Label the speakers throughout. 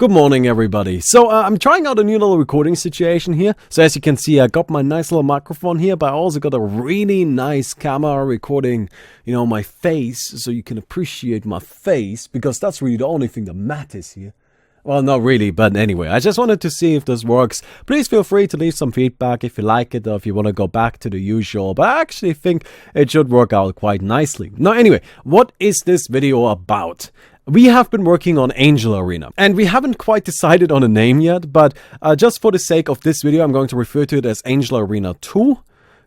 Speaker 1: Good morning, everybody. So I'm trying out a new little recording situation here. So as you can see, I got my nice little microphone here, but I also got a really nice camera recording, my face, so you can appreciate my face, because that's really the only thing that matters here. Well, not really, but anyway, I just wanted to see if this works. Please feel free to leave some feedback if you like it or if you want to go back to the usual, but I actually think it should work out quite nicely. Now, anyway, what is this video about? We have been working on Angel Arena, and we haven't quite decided on a name yet, but just for the sake of this video, I'm going to refer to it as Angel Arena 2.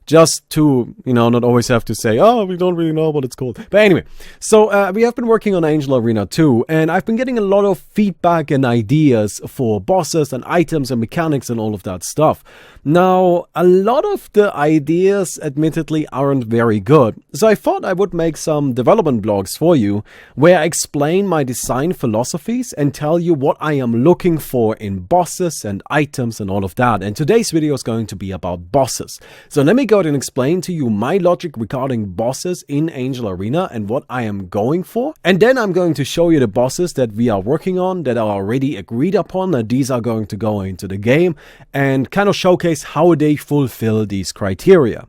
Speaker 1: Just to, not always have to say, oh, we don't really know what it's called. But anyway, so we have been working on Angel Arena 2, and I've been getting a lot of feedback and ideas for bosses and items and mechanics and all of that stuff. Now, a lot of the ideas, admittedly, aren't very good. So I thought I would make some development blogs for you, where I explain my design philosophies and tell you what I am looking for in bosses and items and all of that. And today's video is going to be about bosses. So let me go and explain to you my logic regarding bosses in Angel Arena and what I am going for. And then I'm going to show you the bosses that we are working on, that are already agreed upon, that these are going to go into the game, and kind of showcase how they fulfill these criteria.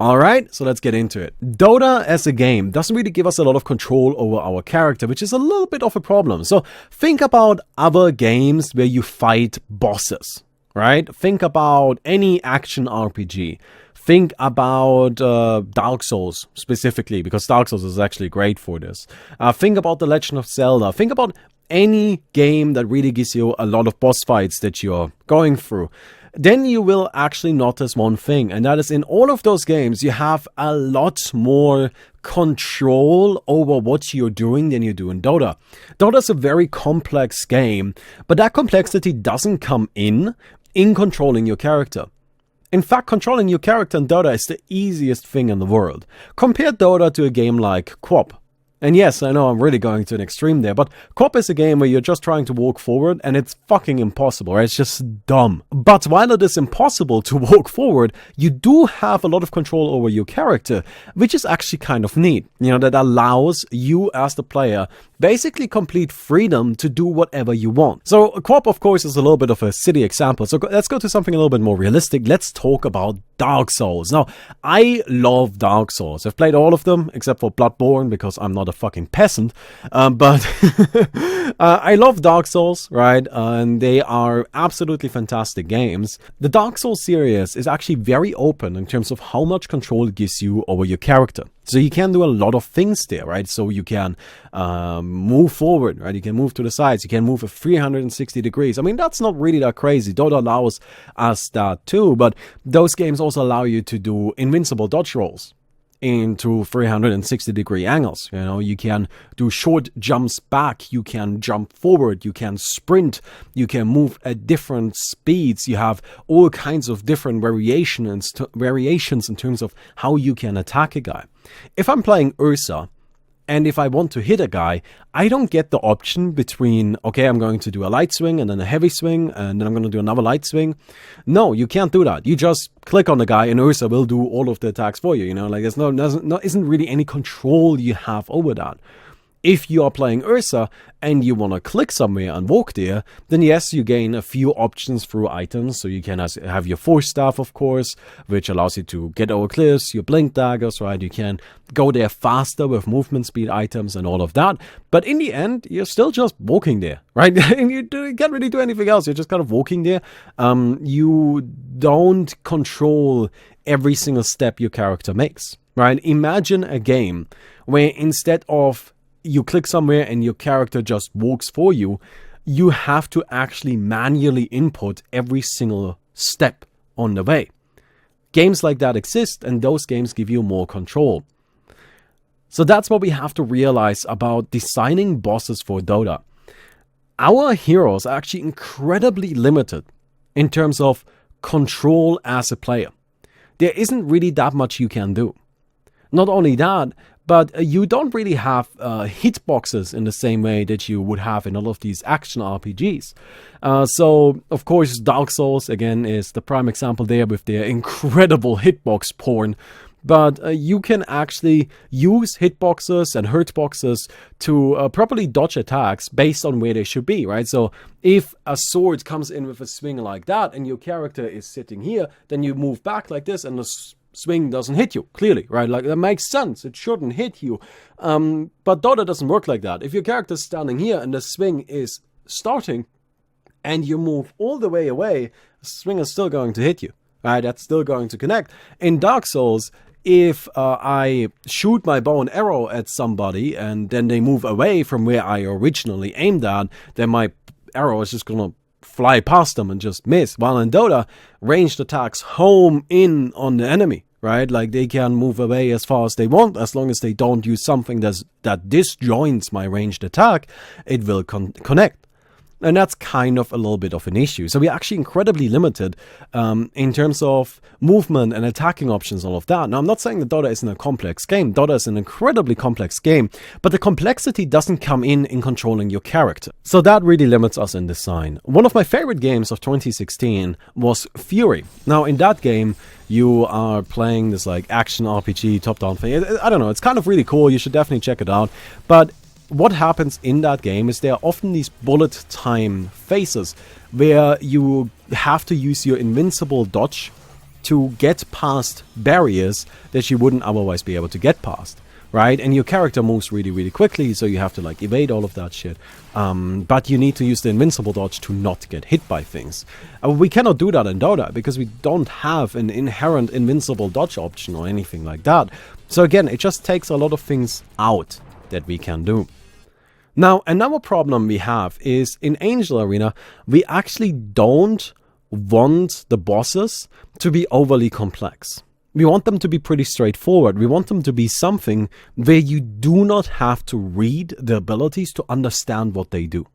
Speaker 1: Alright, so let's get into it. Dota as a game doesn't really give us a lot of control over our character, which is a little bit of a problem. So think about other games where you fight bosses, right? Think about any action RPG. Think about Dark Souls specifically, because Dark Souls is actually great for this. Think about The Legend of Zelda. Think about any game that really gives you a lot of boss fights that you're going through. Then you will actually notice one thing, and that is in all of those games, you have a lot more control over what you're doing than you do in Dota. Dota is a very complex game, but that complexity doesn't come in controlling your character. In fact, controlling your character in Dota is the easiest thing in the world. Compare Dota to a game like Co-op. And yes, I know I'm really going to an extreme there, but Co-op is a game where you're just trying to walk forward and it's fucking impossible, right? It's just dumb. But while it is impossible to walk forward, you do have a lot of control over your character, which is actually kind of neat. That allows you as the player basically complete freedom to do whatever you want. So Co-op, of course, is a little bit of a silly example. So let's go to something a little bit more realistic. Let's talk about Dark Souls. Now, I love Dark Souls. I've played all of them except for Bloodborne because I'm not a fucking peasant. But I love Dark Souls, right? And they are absolutely fantastic games. The Dark Souls series is actually very open in terms of how much control it gives you over your character. So you can do a lot of things there, right? So you can move forward, right? You can move to the sides. You can move at 360 degrees. I mean, that's not really that crazy. Dota allows us that too, but those games also allow you to do invincible dodge rolls into 360 degree angles. You can do short jumps back, you can jump forward, you can sprint, you can move at different speeds. You have all kinds of different variations in terms of how you can attack a guy. If I'm playing Ursa, and if I want to hit a guy, I don't get the option between, okay, I'm going to do a light swing and then a heavy swing and then I'm going to do another light swing. No, you can't do that. You just click on the guy and Ursa will do all of the attacks for you. There's isn't really any control you have over that. If you are playing Ursa and you want to click somewhere and walk there, then yes, you gain a few options through items. So you can have your force staff, of course, which allows you to get over cliffs, your blink daggers, right? You can go there faster with movement speed items and all of that. But in the end, you're still just walking there, right? And you can't really do anything else. You're just kind of walking there. You don't control every single step your character makes, right? Imagine a game where instead of you click somewhere and your character just walks for you, you have to actually manually input every single step on the way. Games like that exist, and those games give you more control. So that's what we have to realize about designing bosses for Dota. Our heroes are actually incredibly limited in terms of control as a player. There isn't really that much you can do. Not only that, but you don't really have hitboxes in the same way that you would have in all of these action RPGs. So, of course, Dark Souls, again, is the prime example there with their incredible hitbox porn but you can actually use hitboxes and hurtboxes to properly dodge attacks based on where they should be, right? So if a sword comes in with a swing like that and your character is sitting here, then you move back like this and the swing doesn't hit you, clearly, right? Like, that makes sense. It shouldn't hit you. But Dota doesn't work like that. If your character's standing here and the swing is starting and you move all the way away, the swing is still going to hit you, right? That's still going to connect. In Dark Souls, if I shoot my bow and arrow at somebody and then they move away from where I originally aimed at, then my arrow is just gonna fly past them and just miss. While in Dota, ranged attacks home in on the enemy, right? Like, they can move away as far as they want, as long as they don't use something that disjoints my ranged attack, it will connect. And that's kind of a little bit of an issue. So we're actually incredibly limited in terms of movement and attacking options, all of that. Now, I'm not saying that Dota isn't a complex game. Dota is an incredibly complex game, but the complexity doesn't come in controlling your character. So that really limits us in design. One of my favorite games of 2016 was Fury. Now, in that game, you are playing this like action RPG top-down thing. I don't know, it's kind of really cool. You should definitely check it out. But what happens in that game is there are often these bullet time phases where you have to use your invincible dodge to get past barriers that you wouldn't otherwise be able to get past, right? And your character moves really, really quickly, so you have to like evade all of that shit. But you need to use the invincible dodge to not get hit by things. We cannot do that in Dota because we don't have an inherent invincible dodge option or anything like that. So again, it just takes a lot of things out that we can do. Now, another problem we have is in Angel Arena, we actually don't want the bosses to be overly complex. We want them to be pretty straightforward. We want them to be something where you do not have to read the abilities to understand what they do.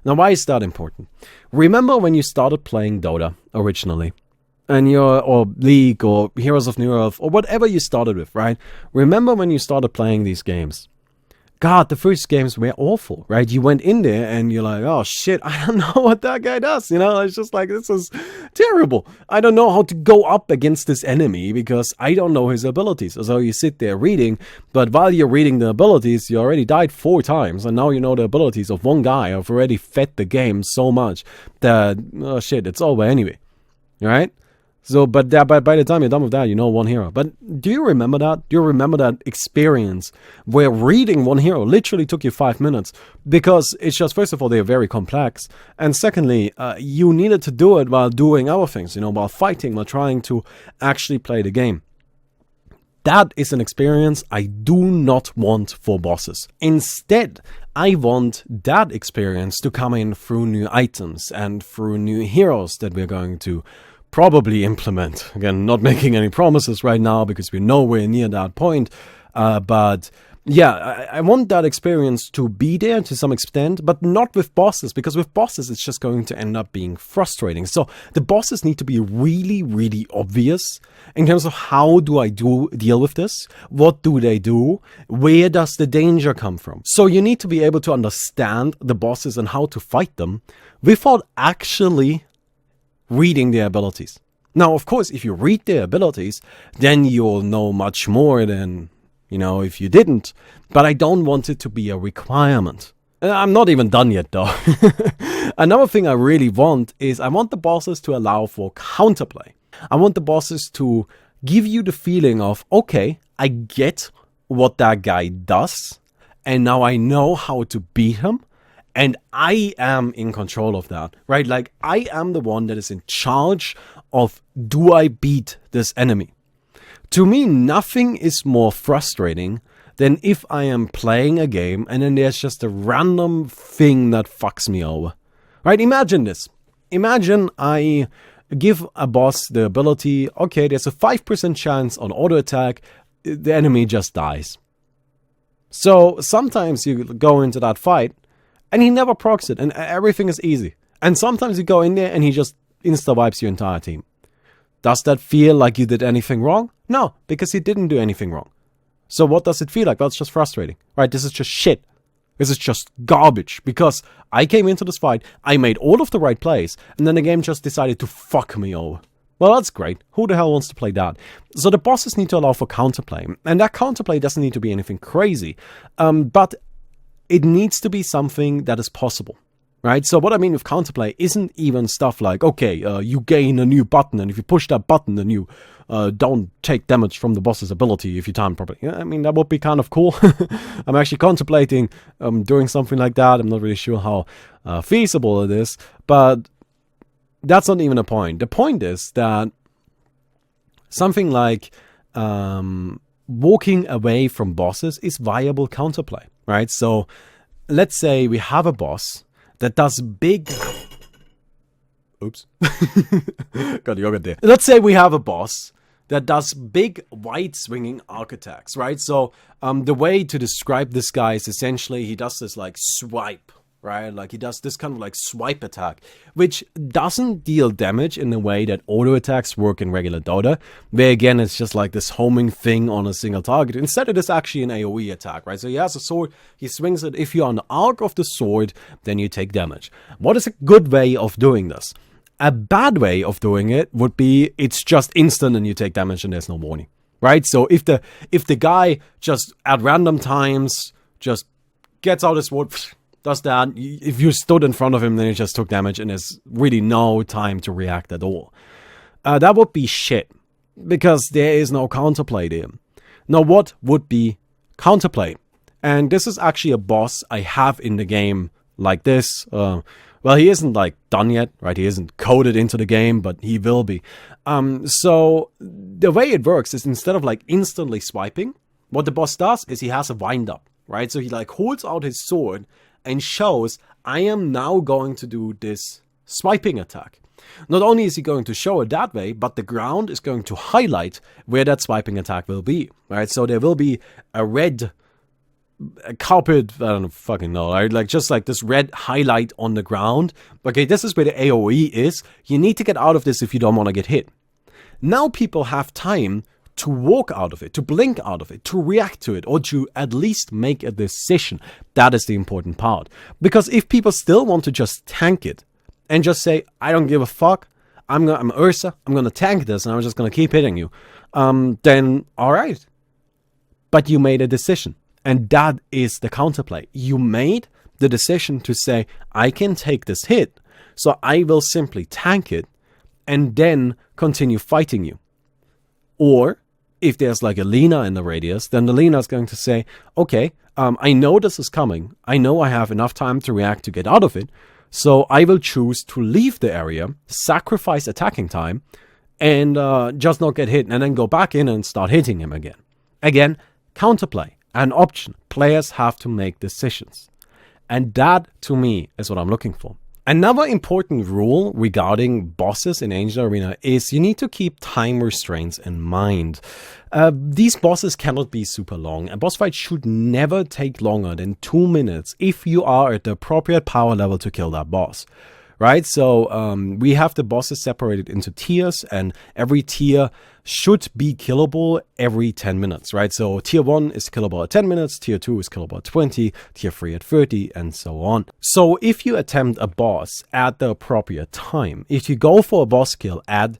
Speaker 1: Now, why is that important? Remember when you started playing Dota originally, and or League, or Heroes of New Earth, or whatever you started with, right? Remember when you started playing these games? God, the first games were awful, right? You went in there and you're like, oh shit, I don't know what that guy does, you know? It's just like, this is terrible. I don't know how to go up against this enemy because I don't know his abilities. So you sit there reading, but while you're reading the abilities, you already died 4 times, and now you know the abilities of one guy. I've already fed the game so much that, oh shit, it's over anyway, right? So, but by the time you're done with that, you know one hero. But do you remember that? Do you remember that experience where reading one hero literally took you 5 minutes? Because it's just, first of all, they're very complex. And secondly, you needed to do it while doing other things, you know, while fighting, while trying to actually play the game. That is an experience I do not want for bosses. Instead, I want that experience to come in through new items and through new heroes that we're going to probably implement. Again, not making any promises right now because we're nowhere near that point. But yeah, I want that experience to be there to some extent, but not with bosses, because with bosses, it's just going to end up being frustrating. So the bosses need to be really, really obvious in terms of how do I deal with this? What do they do? Where does the danger come from? So you need to be able to understand the bosses and how to fight them without actually reading their abilities. Now, of course, if you read their abilities, then you'll know much more than, you know, if you didn't. But I don't want it to be a requirement. I'm not even done yet, though. Another thing I really want is I want the bosses to allow for counterplay. I want the bosses to give you the feeling of, okay, I get what that guy does, and now I know how to beat him. And I am in control of that, right? Like, I am the one that is in charge of, do I beat this enemy? To me, nothing is more frustrating than if I am playing a game and then there's just a random thing that fucks me over, right? Imagine this. Imagine I give a boss the ability, okay, there's a 5% chance on auto attack, the enemy just dies. So sometimes you go into that fight, and he never procs it, and everything is easy. And sometimes you go in there, and he just insta-wipes your entire team. Does that feel like you did anything wrong? No, because he didn't do anything wrong. So what does it feel like? Well, it's just frustrating, right? This is just shit. This is just garbage, because I came into this fight, I made all of the right plays, and then the game just decided to fuck me over. Well, that's great. Who the hell wants to play that? So the bosses need to allow for counterplay. And that counterplay doesn't need to be anything crazy. But it needs to be something that is possible. Right? So what I mean with counterplay isn't even stuff like, okay, you gain a new button, and if you push that button, then you don't take damage from the boss's ability if you time properly. Yeah, I mean, that would be kind of cool. I'm actually contemplating doing something like that. I'm not really sure how feasible it is, but that's not even a point. The point is that something like walking away from bosses is viable counterplay, right? So let's say we have a boss that does big... Oops. Got yogurt there. Let's say we have a boss that does big, wide-swinging arc attacks, right? So the way to describe this guy is essentially he does this like swipe, right? Like he does this kind of like swipe attack, which doesn't deal damage in the way that auto attacks work in regular Dota, where again it's just like this homing thing on a single target. Instead it is actually an AoE attack, right? So he has a sword, he swings it. If you're on the arc of the sword, then you take damage. What is a good way of doing this? A bad way of doing it would be it's just instant and you take damage and there's no warning, right? So if the guy just at random times just gets out his sword, does that, if you stood in front of him, then he just took damage and there's really no time to react at all. That would be shit, because there is no counterplay there. Now, what would be counterplay? And this is actually a boss I have in the game like this. Well, he isn't like done yet, right? He isn't coded into the game, but he will be. So the way it works is instead of like instantly swiping, what the boss does is he has a wind up, right? So he like holds out his sword and shows, I am now going to do this swiping attack. Not only is he going to show it that way, but the ground is going to highlight where that swiping attack will be, right? So there will be a red carpet, I don't fucking know, right? Like just like this red highlight on the ground. Okay, this is where the AoE is. You need to get out of this if you don't want to get hit. Now people have time to walk out of it, to blink out of it, to react to it, or to at least make a decision. That is the important part. Because if people still want to just tank it and just say, I don't give a fuck, I'm Ursa, I'm gonna tank this and I'm just gonna keep hitting you, then alright. But you made a decision. And that is the counterplay. You made the decision to say, I can take this hit, so I will simply tank it and then continue fighting you. Or if there's like a Lina in the radius, then the Lina is going to say, okay, I know this is coming. I know I have enough time to react to get out of it. So I will choose to leave the area, sacrifice attacking time, and just not get hit, and then go back in and start hitting him again. Again, counterplay, an option. Players have to make decisions. And that, to me, is what I'm looking for. Another important rule regarding bosses in Angel Arena is you need to keep time restraints in mind. These bosses cannot be super long. A boss fight should never take longer than 2 minutes if you are at the appropriate power level to kill that boss. Right? So we have the bosses separated into tiers, and every tier should be killable every 10 minutes, right? So tier 1 is killable at 10 minutes, tier 2 is killable at 20, tier 3 at 30, and so on. So if you attempt a boss at the appropriate time, if you go for a boss kill at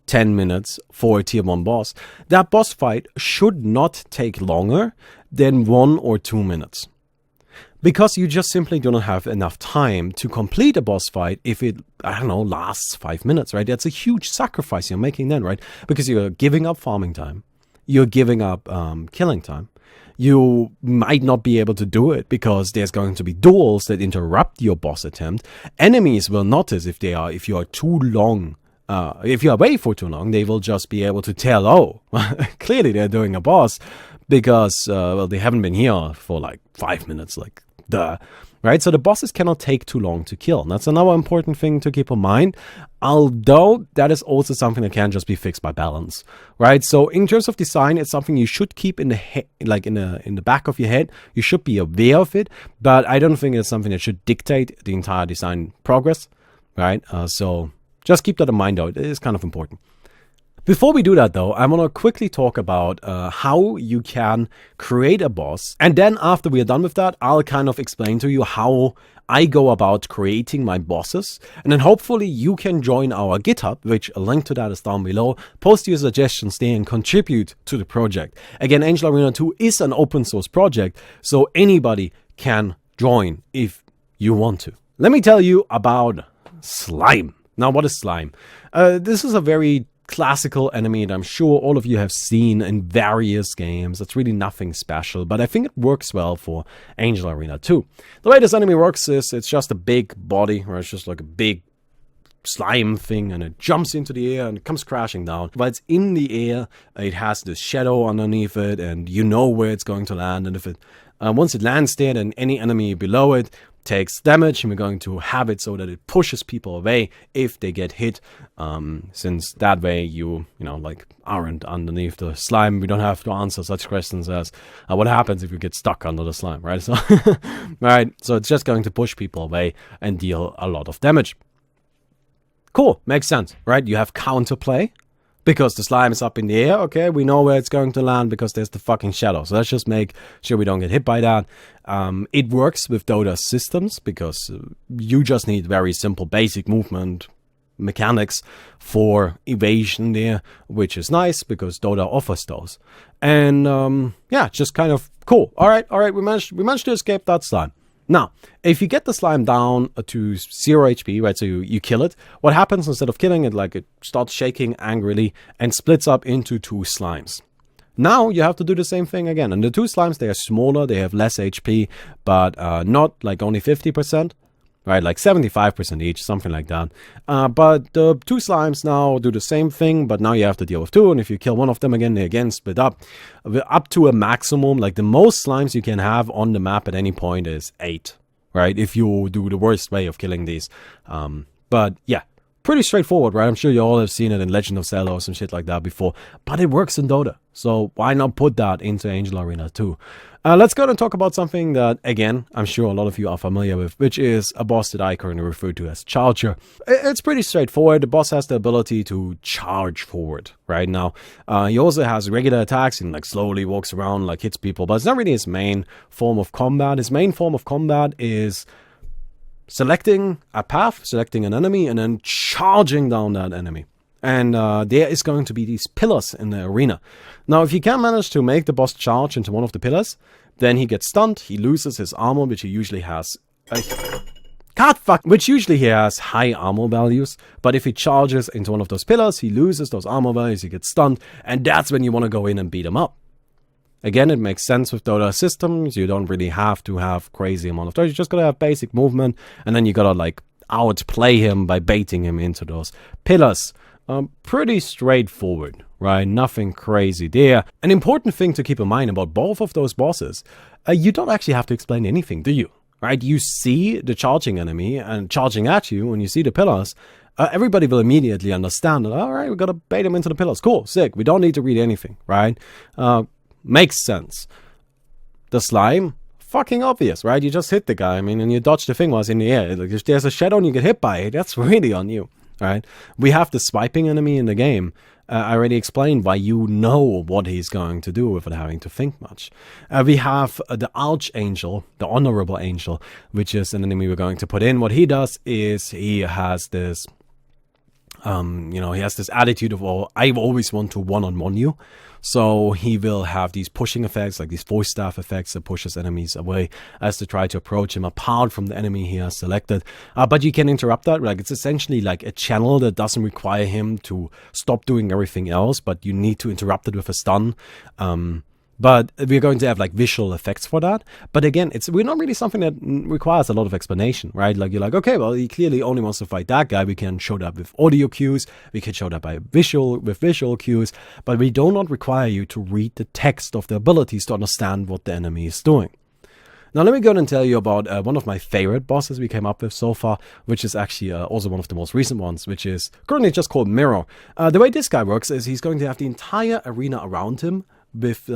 Speaker 1: 10 minutes for a tier 1 boss, that boss fight should not take longer than 1 or 2 minutes. Because you just simply do not have enough time to complete a boss fight if it, I don't know, lasts 5 minutes, right? That's a huge sacrifice you're making then, right? Because you're giving up farming time. You're giving up killing time. You might not be able to do it because there's going to be duels that interrupt your boss attempt. Enemies will notice if you are too long. If you are away for too long, they will just be able to tell, oh, clearly they're doing a boss because, well, they haven't been here for like 5 minutes, like, duh, right? So the bosses cannot take too long to kill. And that's another important thing to keep in mind, although that is also something that can just be fixed by balance, right? So in terms of design, it's something you should keep in the like in the back of your head. You should be aware of it, but I don't think it's something that should dictate the entire design progress, right? So just keep that in mind, though. It is kind of important. Before we do that, though, I want to quickly talk about how you can create a boss. And then after we are done with that, I'll kind of explain to you how I go about creating my bosses, and then hopefully you can join our GitHub, which a link to that is down below. Post your suggestions there and contribute to the project. Again, Angel Arena 2 is an open source project, so anybody can join if you want to. Let me tell you about slime. Now, what is slime? This is a very classical enemy that I'm sure all of you have seen in various games. It's really nothing special, but I think it works well for Angel Arena 2. The way this enemy works is it's just a big body, or it's just like a big slime thing, and it jumps into the air and it comes crashing down. While it's in the air, it has this shadow underneath it, and you know where it's going to land. And if it once it lands there, then any enemy below it takes damage, and we're going to have it so that it pushes people away if they get hit, since that way you like aren't underneath the slime. We don't have to answer such questions as what happens if you get stuck under the slime, right? So right, so it's just going to push people away and deal a lot of damage. Cool, makes sense, right? You have counterplay, because the slime is up in the air. Okay, we know where it's going to land because there's the fucking shadow. So let's just make sure we don't get hit by that. It works with Dota's systems because you just need very simple basic movement mechanics for evasion there, which is nice because Dota offers those. And yeah, just kind of cool. All right, we managed to escape that slime. Now, if you get the slime down to 0 HP, right, so you kill it, what happens instead of killing it, like it starts shaking angrily and splits up into 2 slimes. Now you have to do the same thing again. And the 2 slimes, they are smaller, they have less HP, but not like only 50%, right, like 75% each, something like that. But the 2 slimes now do the same thing, but now you have to deal with 2, and if you kill one of them again, they again split up. Up to a maximum, like the most slimes you can have on the map at any point is 8, right, if you do the worst way of killing these. But yeah, pretty straightforward, right? I'm sure you all have seen it in Legend of Zelda or some shit like that before, but it works in Dota, so why not put that into Angel Arena 2? Let's go and talk about something that, again, I'm sure a lot of you are familiar with, which is a boss that I currently refer to as Charger. It's pretty straightforward. The boss has the ability to charge forward, right? Now, he also has regular attacks and like slowly walks around, like hits people, but it's not really his main form of combat. His main form of combat is selecting a path, selecting an enemy, and then charging down that enemy. And there is going to be these pillars in the arena. Now, if you can manage to make the boss charge into one of the pillars, then he gets stunned, he loses his armor, which he usually has... which usually he has high armor values, but if he charges into one of those pillars, he loses those armor values, he gets stunned, and that's when you want to go in and beat him up. Again, it makes sense with Dota systems. You don't really have to have crazy amount of damage. You just gotta have basic movement, and then you gotta like outplay him by baiting him into those pillars. Pretty straightforward, right? Nothing crazy there. An important thing to keep in mind about both of those bosses, you don't actually have to explain anything, do you? Right? You see the charging enemy and charging at you, and you see the pillars. Everybody will immediately understand that, all right, we gotta bait him into the pillars. Cool, sick. We don't need to read anything, right? Makes sense. The slime, fucking obvious, right? You just hit the guy, I mean, and you dodge the thing while it's in the air. Like, if there's a shadow and you get hit by it, that's really on you, right? We have the swiping enemy in the game. I already explained why you know what he's going to do without having to think much. We have the Archangel, the Honorable Angel, which is an enemy we're going to put in. What he does is he has this... he has this attitude of, well, I always want to one-on-one you. So he will have these pushing effects, like these voice staff effects that pushes enemies away as to try to approach him apart from the enemy he has selected. But you can interrupt that. Like, it's essentially like a channel that doesn't require him to stop doing everything else, but you need to interrupt it with a stun. But we're going to have like visual effects for that. But again, we're not really something that requires a lot of explanation, right? Like, you're like, okay, well, he clearly only wants to fight that guy. We can show that with audio cues. We can show that with visual cues. But we do not require you to read the text of the abilities to understand what the enemy is doing. Now, let me go and tell you about one of my favorite bosses we came up with so far, which is actually also one of the most recent ones, which is currently just called Mirror. The way this guy works is he's going to have the entire arena around him with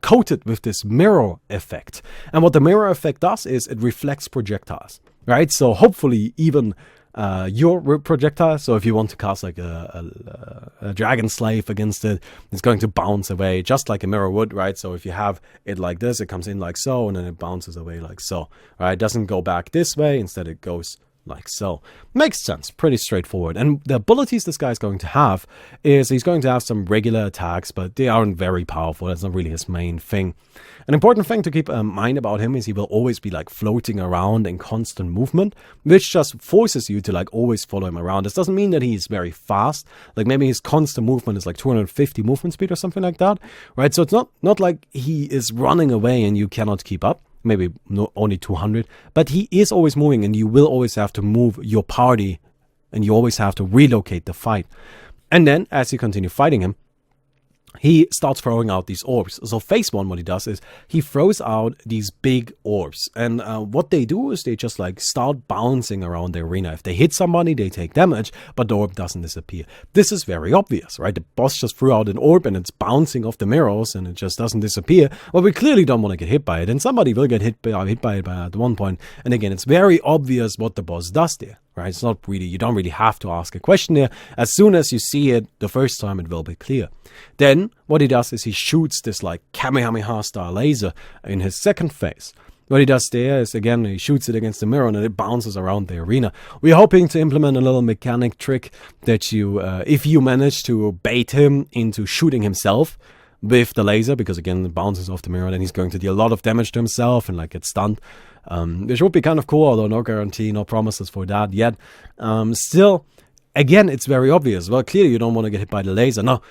Speaker 1: coated with this mirror effect. And what the mirror effect does is it reflects projectiles, right? So hopefully even your projectile. So if you want to cast like a dragon slave against it, it's going to bounce away just like a mirror would, right? So if you have it like this, it comes in like so, and then it bounces away like so, right? It doesn't go back this way, instead it goes like so. Makes sense, pretty straightforward. And the abilities this guy's going to have is he's going to have some regular attacks, but they aren't very powerful. That's not really his main thing. An important thing to keep in mind about him is he will always be like floating around in constant movement, which just forces you to like always follow him around. This doesn't mean that he's very fast. Like maybe his constant movement is like 250 movement speed or something like that, right? So it's not like he is running away and you cannot keep up. Maybe only 200, but he is always moving, and you will always have to move your party, and you always have to relocate the fight. And then, as you continue fighting him, he starts throwing out these orbs. So phase 1, what he does is he throws out these big orbs. And what they do is they just like start bouncing around the arena. If they hit somebody, they take damage, but the orb doesn't disappear. This is very obvious, right? The boss just threw out an orb and it's bouncing off the mirrors and it just doesn't disappear. Well, we clearly don't want to get hit by it. And somebody will get hit by it at one point. And again, it's very obvious what the boss does there. Right? It's not really, you don't really have to ask a question there. As soon as you see it the first time, it will be clear. Then what he does is he shoots this like Kamehameha style laser in his second phase. What he does there is, again, he shoots it against the mirror and it bounces around the arena. We're hoping to implement a little mechanic trick that you, if you manage to bait him into shooting himself with the laser, because again, it bounces off the mirror, then he's going to deal a lot of damage to himself and like get stunned. Which would be kind of cool, although no guarantee, no promises for that yet. Still, again, it's very obvious. Well, clearly you don't want to get hit by the laser. No,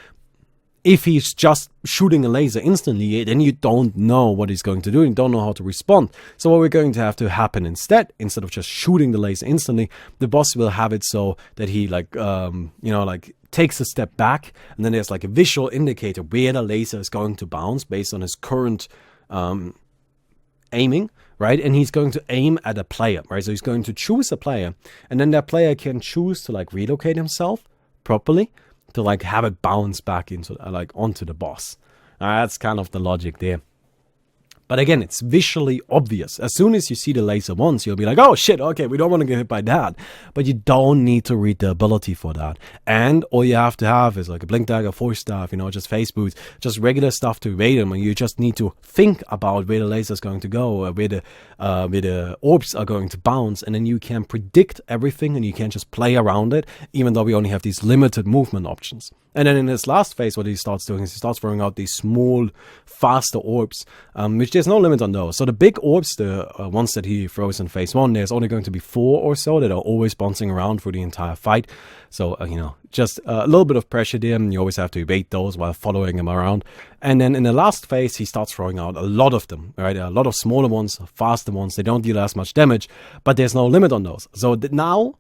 Speaker 1: if he's just shooting a laser instantly, then you don't know what he's going to do. You don't know how to respond. So what we're going to have to happen instead of just shooting the laser instantly, the boss will have it so that he like, like takes a step back, and then there's like a visual indicator where the laser is going to bounce based on his current aiming, right? And he's going to aim at a player, right? So he's going to choose a player, and then that player can choose to like relocate himself properly to like have it bounce back into like onto the boss. That's kind of the logic there. But again, it's visually obvious. As soon as you see the laser once, you'll be like, oh shit, okay, we don't want to get hit by that. But you don't need to read the ability for that. And all you have to have is like a blink dagger, force staff, just phase boots, just regular stuff to evade them. And you just need to think about where the laser is going to go, where the orbs are going to bounce. And then you can predict everything and you can just play around it, even though we only have these limited movement options. And then in this last phase, what he starts doing is he starts throwing out these small, faster orbs, which there's no limit on those. So the big orbs, the ones that he throws in phase 1, there's only going to be 4 or so that are always bouncing around through the entire fight. So, just a little bit of pressure there, and you always have to evade those while following him around. And then in the last phase, he starts throwing out a lot of them, right? A lot of smaller ones, faster ones. They don't deal as much damage, but there's no limit on those. So now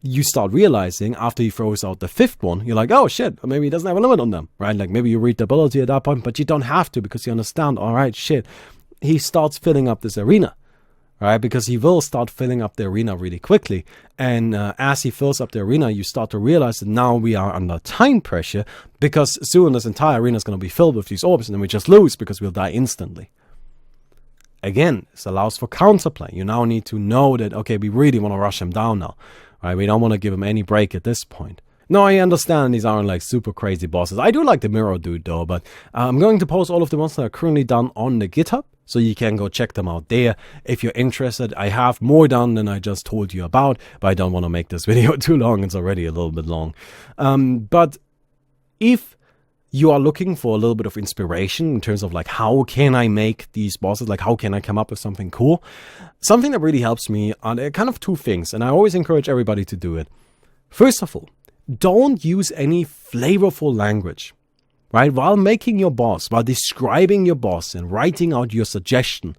Speaker 1: you start realizing after he throws out the 5th one, you're like, oh shit, maybe he doesn't have a limit on them, right? Like maybe you read the ability at that point, but you don't have to, because you understand, all right, shit. He starts filling up this arena, right? Because he will start filling up the arena really quickly. And as he fills up the arena, you start to realize that now we are under time pressure, because soon this entire arena is going to be filled with these orbs, and then we just lose because we'll die instantly. Again, this allows for counterplay. You now need to know that, okay, we really want to rush him down now. Right, we don't want to give him any break at this point. No, I understand these aren't like super crazy bosses. I do like the mirror dude though, but I'm going to post all of the ones that are currently done on the GitHub, so you can go check them out there if you're interested. I have more done than I just told you about, but I don't want to make this video too long. It's already a little bit long. But if you are looking for a little bit of inspiration in terms of like, how can I make these bosses, like how can I come up with something cool? Something that really helps me are kind of 2 things, and I always encourage everybody to do it. First of all, don't use any flavorful language, right? While making your boss, while describing your boss and writing out your suggestion,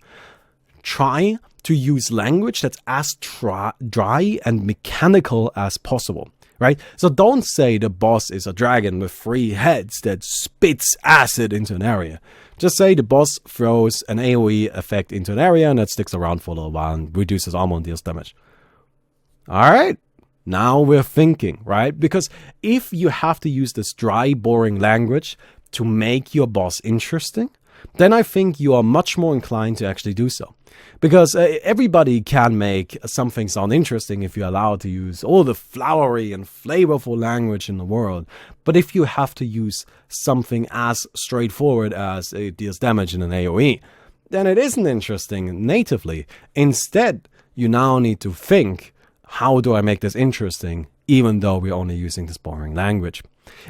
Speaker 1: try to use language that's as dry and mechanical as possible. Right? So don't say the boss is a dragon with 3 heads that spits acid into an area. Just say the boss throws an AoE effect into an area and that sticks around for a little while and reduces armor and deals damage. Alright, now we're thinking, right? Because if you have to use this dry, boring language to make your boss interesting, then I think you are much more inclined to actually do so. Because everybody can make something sound interesting if you're allowed to use all the flowery and flavorful language in the world. But if you have to use something as straightforward as it deals damage in an AoE, then it isn't interesting natively. Instead, you now need to think, how do I make this interesting, even though we're only using this boring language?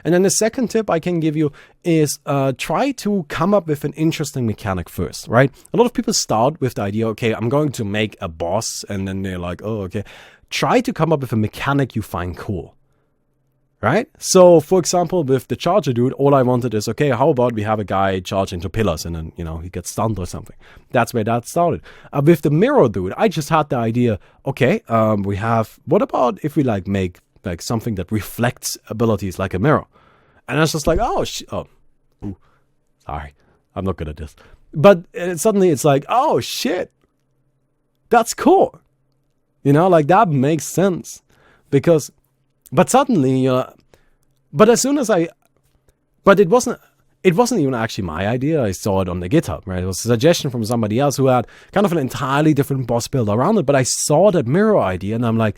Speaker 1: And then the second tip I can give you is try to come up with an interesting mechanic first, right? A lot of people start with the idea, okay, I'm going to make a boss, and then they're like, oh, okay. Try to come up with a mechanic you find cool, right? So, for example, with the charger dude, all I wanted is, okay, how about we have a guy charge into pillars and then, he gets stunned or something. That's where that started. With the mirror dude, I just had the idea, okay, what about if we make something that reflects abilities like a mirror? And I was just like, sorry, I'm not good at this. But suddenly it's like, oh shit, that's cool. That makes sense. But suddenly, but it wasn't even actually my idea. I saw it on the GitHub, right? It was a suggestion from somebody else who had kind of an entirely different boss build around it. But I saw that mirror idea and I'm like,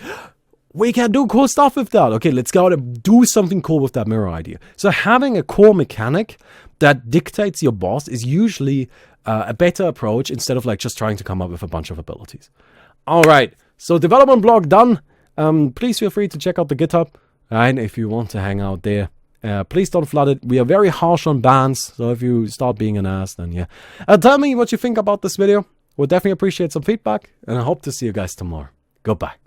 Speaker 1: we can do cool stuff with that. Okay, let's go and do something cool with that mirror idea. So having a core mechanic that dictates your boss is usually a better approach instead of just trying to come up with a bunch of abilities. All right, so development blog done. Please feel free to check out the GitHub, right? If you want to hang out there. Please don't flood it. We are very harsh on bans, so if you start being an ass, then yeah. Tell me what you think about this video. We'll definitely appreciate some feedback, and I hope to see you guys tomorrow. Goodbye.